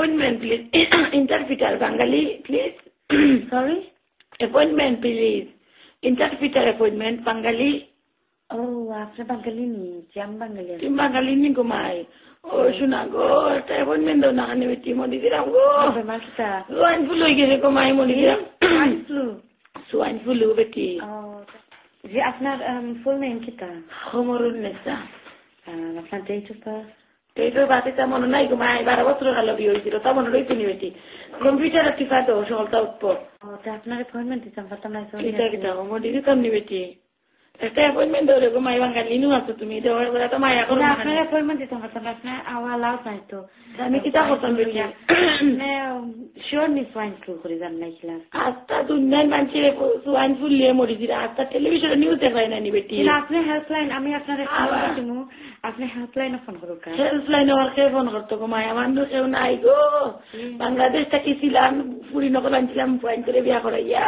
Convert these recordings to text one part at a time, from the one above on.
appointment, please. Interpreter, Bengali, please. Sorry? Appointment, please. Interpreter appointment, Bengali. Oh, after Bengali ni, jam Bengali. Tim Bengali ni gumai. Oh, shuna go. Appointment do na kani beti mo dikiram go. Bemar kita. Swine flu gire gumai mo dikiram. Swine flu. Swine flu beti. Oh. जी अपना full name kita? Homorun Nessa. अपना date of birth? Date of birth ita mono nai gumai 12 বছর হলো বিয়ে হইছিল তা মনে রইতো নি বেটি computer টিপা তো সলতা উৎপর ও তা আপনার অ্যাপয়েন্টমেন্ট দিতাম পারতাম না সরি এটা কি দাও মোদি দিতাম নি বেটি একটা অ্যাপয়েন্টমেন্ট ধরে গমাই বাঙালি নু আছো তুমি দেওয়ার বলা তো মায়া করো আপনার অ্যাপয়েন্টমেন্ট দিতাম পারতাম আপনি আওয়া লাউড নাই তো আমি কিটা করতাম বেটি মানে শিওর নি সোয়াইন ফ্লু করে জান নাই ক্লাস আস্তা দুনিয়ার মানুষে সোয়াইন ফ্লু লিয়ে মরি দিরা আস্তা টেলিভিশনে নিউজ দেখাই না নি বেটি না আপনি হেল্পলাইন আমি আপনার একটা দিমু আপনি হেল্পলাইনে ফোন করুন কা হেল্পলাইনে আর কে ফোন করতে গমাই আমার তো কেউ নাই গো বাংলাদেশ থেকে ছিলাম পুরি নগর আনছিলাম পয়েন্ট করে বিয়া করাইয়া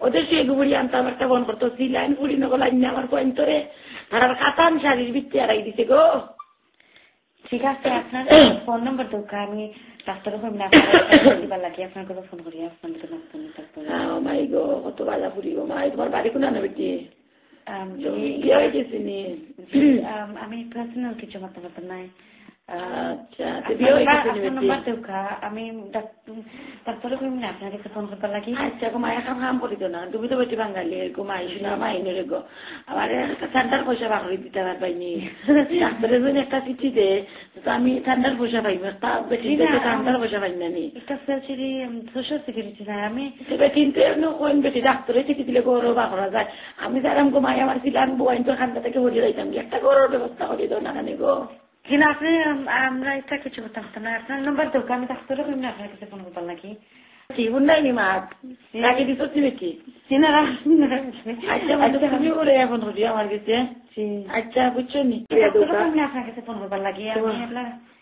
ওদের সে গুবড়ি আনতাম একটা ফোন করতো ছিলাম পুরি নগর আননি আমার পয়েন্ট করে আর কাতান শাড়ির ভিত্তি আড়াই দিছে গো ঠিক আছে আপনার ফোন নাম্বার দরকার আমি ডাক্তারের ফোন না আপনার দিবার লাগি আপনার কথা ফোন করি আপনার তো ফোন তারপরে ও মাই গো কত বাজা পুরি গো মাই তোমার বাড়ি কোন না বেটি আমি পার্সোনাল কিছু মাতামাত নাই আচ্ছা নাম্বার দরকার আমি তারপরে কইমি আপনার কাছে ফোন করতে লাগি আচ্ছা গো মায়া কাম করিতো না তুমি তো বেটি বাঙালি গো মাই শুনা মাই নে গো আমার ঠান্ডার পয়সা বাকরি দিতে পারবাইনি ডাক্তারের জন্য একটা চিঠি দে তো আমি ঠান্ডার পয়সা পাইব তা বেটি ঠান্ডার পয়সা পাই না নি এটা ফেলছিলি সোশ্যাল সিকিউরিটি নাই আমি কিন্তু কোন বেটি ডাক্তারের চিঠি দিলে গৌরব করা যায় আমি যারাম গো মাই আমার ছিলাম বোয়াইন তো ঠান্ডা থেকে হয়ে যাইতাম একটা গৌরব ব্যবস্থা করে দাও না কানে গো কিন্তু আপনি আমরা এটা কিছু করতে পারতাম না আপনার নাম্বার দরকার আমি ডাক্তারও কইমি আপনার কাছে ফোন করতে লাগি জীবন নাই নি মাত নাকি দিছো বেটি সিনারা আচ্ছা মানে তুমি করে ফোন করি আমার কাছে আচ্ছা বুঝছো নি আপনার কাছে ফোন করতে লাগি আমি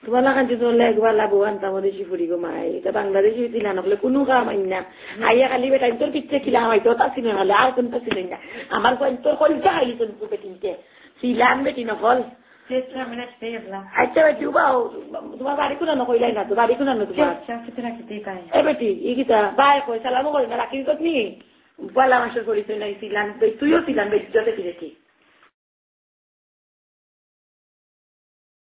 তোমার লাগান যদি একবার লাভ আনতা মদেশি ফুরি গো মাই এটা বাংলাদেশি দিলা নকলে কোনো কাম আইন না আইয়া খালি বেটা তোর পিচ্ছে খিলা হয়তো তা ছিল না আর কোনটা ছিল না আমার তোর কলটা খাইলি তোর বেটিনকে ছিলাম বেটি নকল আচ্ছা বেটি তোমার বাড়ি কোনো নকইলাই না তো বাড়ি কোনো না তোমার বেটি ই কিতা বাই কই সালামও করি না রাখি কত নি পয়লা মাসের পরিচয় নাই ছিলাম তুইও ছিলাম বেটি যত ফিরেছি